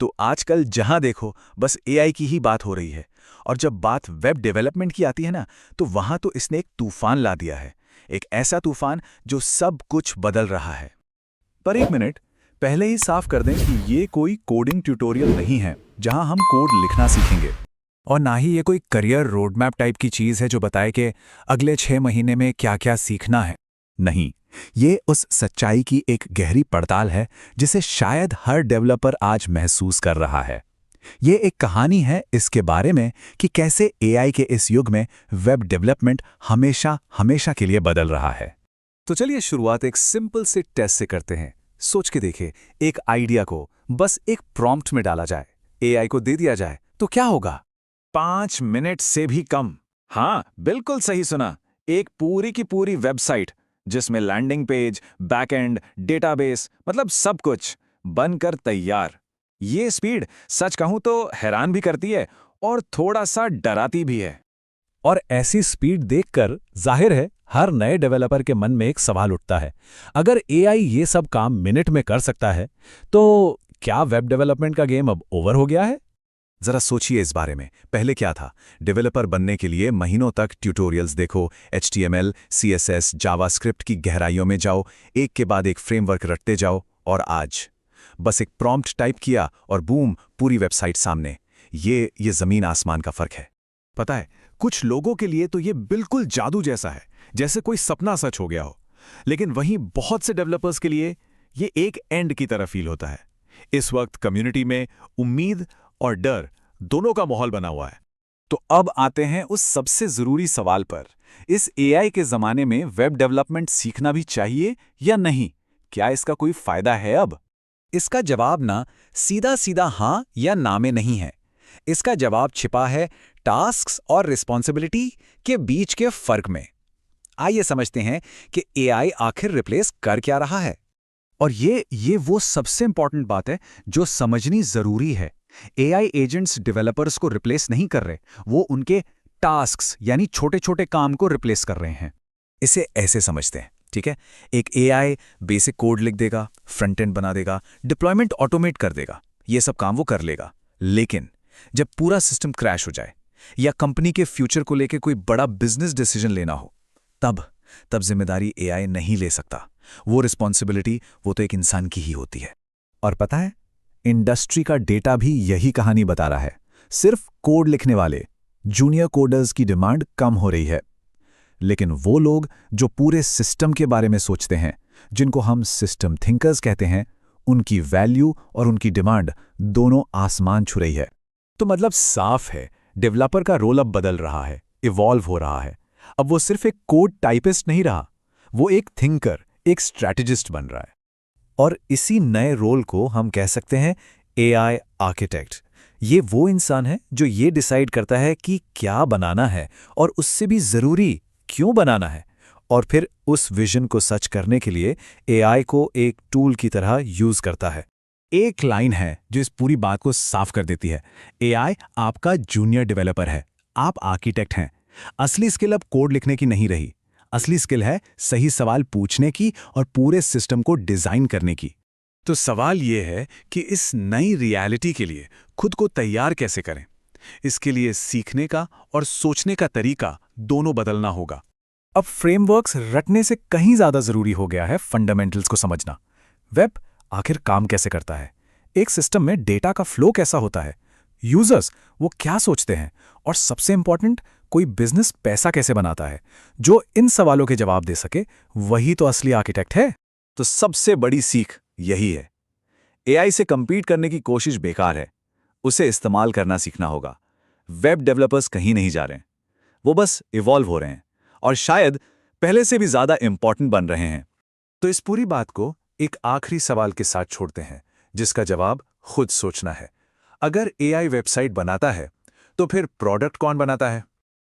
तो आजकल जहां देखो बस एआई की ही बात हो रही है। और जब बात वेब डेवलपमेंट की आती है ना, तो वहां तो इसने एक तूफान ला दिया है। एक ऐसा तूफान जो सब कुछ बदल रहा है। पर एक मिनट, पहले ही साफ कर दें कि ये कोई कोडिंग ट्यूटोरियल नहीं है जहां हम कोड लिखना सीखेंगे। और ना ही ये कोई करियर रोडमैप टाइप की चीज़ है जो बताए कि अगले 6 महीने में क्या क्या सीखना है। नहीं, ये उस सच्चाई की एक गहरी पड़ताल है जिसे शायद हर डेवलपर आज महसूस कर रहा है। ये एक कहानी है इसके बारे में कि कैसे एआई के इस युग में वेब डेवलपमेंट हमेशा हमेशा के लिए बदल रहा है। तो चलिए शुरुआत एक सिंपल से टेस्ट से करते हैं। सोच के देखिए, एक आइडिया को बस एक प्रॉम्प्ट में डाला जाए, एआई को दे दिया जाए, तो क्या होगा? 5 मिनट से भी कम। हाँ, बिल्कुल सही सुना। एक पूरी की पूरी वेबसाइट जिसमें लैंडिंग पेज, बैकएंड, डेटाबेस, मतलब सब कुछ बनकर तैयार। ये स्पीड सच कहूं तो हैरान भी करती है और थोड़ा सा डराती भी है। और ऐसी स्पीड देखकर जाहिर है हर नए डेवलपर के मन में एक सवाल उठता है, अगर एआई ये सब काम मिनट में कर सकता है तो क्या वेब डेवलपमेंट का गेम अब ओवर हो गया है? जरा सोचिए इस बारे में। पहले क्या था? डेवलपर बनने के लिए महीनों तक ट्यूटोरियल्स देखो, HTML, CSS, जावास्क्रिप्ट की गहराइयों में जाओ, एक के बाद एक फ्रेमवर्क रटते जाओ। और आज बस एक प्रॉम्प्ट टाइप किया और बूम, पूरी वेबसाइट सामने। ये जमीन आसमान का फर्क है। पता है, कुछ लोगों के लिए तो ये बिल्कुल जादू जैसा है, जैसे कोई सपना सच हो गया हो। लेकिन वहीं बहुत से डेवलपर्स के लिए ये एक एंड की तरह फील होता है। इस वक्त कम्युनिटी में उम्मीद और डर दोनों का माहौल बना हुआ है। तो अब आते हैं उस सबसे जरूरी सवाल पर। इस एआई के जमाने में वेब डेवलपमेंट सीखना भी चाहिए या नहीं? क्या इसका कोई फायदा है अब? इसका जवाब ना सीधा सीधा हाँ या ना में नहीं है। इसका जवाब छिपा है टास्क्स और रिस्पॉन्सिबिलिटी के बीच के फर्क में। आइए समझते हैं कि एआई आखिर रिप्लेस कर क्या रहा है। और ये वो सबसे इंपॉर्टेंट बात है जो समझनी जरूरी है। एआई एजेंट्स डेवलपर्स को रिप्लेस नहीं कर रहे, वो उनके टास्क्स यानी छोटे छोटे काम को रिप्लेस कर रहे हैं। इसे ऐसे समझते हैं, ठीक है? एक एआई बेसिक कोड लिख देगा, फ्रंट एंड बना देगा, डिप्लॉयमेंट ऑटोमेट कर देगा, ये सब काम वो कर लेगा। लेकिन जब पूरा सिस्टम क्रैश हो जाए या कंपनी के फ्यूचर को लेकर कोई बड़ा बिजनेस डिसीजन लेना हो, तब जिम्मेदारी एआई नहीं ले सकता। वो रिस्पॉन्सिबिलिटी वो तो एक इंसान की ही होती है। और पता है, इंडस्ट्री का डेटा भी यही कहानी बता रहा है। सिर्फ कोड लिखने वाले जूनियर कोडर्स की डिमांड कम हो रही है। लेकिन वो लोग जो पूरे सिस्टम के बारे में सोचते हैं, जिनको हम सिस्टम थिंकर्स कहते हैं, उनकी वैल्यू और उनकी डिमांड दोनों आसमान छू रही है। तो मतलब साफ है, डेवलपर का रोल अब बदल रहा है, इवॉल्व हो रहा है। अब वो सिर्फ एक कोड टाइपिस्ट नहीं रहा, वो एक थिंकर, एक स्ट्रैटेजिस्ट बन रहा है। और इसी नए रोल को हम कह सकते हैं एआई आर्किटेक्ट। ये वो इंसान है जो ये डिसाइड करता है कि क्या बनाना है और उससे भी जरूरी क्यों बनाना है, और फिर उस विजन को सच करने के लिए एआई को एक टूल की तरह यूज करता है। एक लाइन है जो इस पूरी बात को साफ कर देती है, एआई आपका जूनियर डेवलपर है, आप आर्किटेक्ट हैं। असली स्किल अब कोड लिखने की नहीं रही, असली स्किल है सही सवाल पूछने की और पूरे सिस्टम को डिजाइन करने की। तो सवाल यह है कि इस नई रियलिटी के लिए खुद को तैयार कैसे करें। इसके लिए सीखने का और सोचने का तरीका दोनों बदलना होगा। अब फ्रेमवर्क्स रटने से कहीं ज्यादा जरूरी हो गया है फंडामेंटल्स को समझना। वेब आखिर काम कैसे करता है, एक सिस्टम में डेटा का फ्लो कैसा होता है, यूजर्स वो क्या सोचते हैं, और सबसे इंपॉर्टेंट, कोई बिजनेस पैसा कैसे बनाता है। जो इन सवालों के जवाब दे सके वही तो असली आर्किटेक्ट है। तो सबसे बड़ी सीख यही है, एआई से कंपीट करने की कोशिश बेकार है, उसे इस्तेमाल करना सीखना होगा। वेब डेवलपर्स कहीं नहीं जा रहे हैं, वो बस इवॉल्व हो रहे हैं और शायद पहले से भी ज्यादा इंपॉर्टेंट बन रहे हैं। तो इस पूरी बात को एक आखिरी सवाल के साथ छोड़ते हैं, जिसका जवाब खुद सोचना है। अगर एआई वेबसाइट बनाता है तो फिर प्रोडक्ट कौन बनाता है?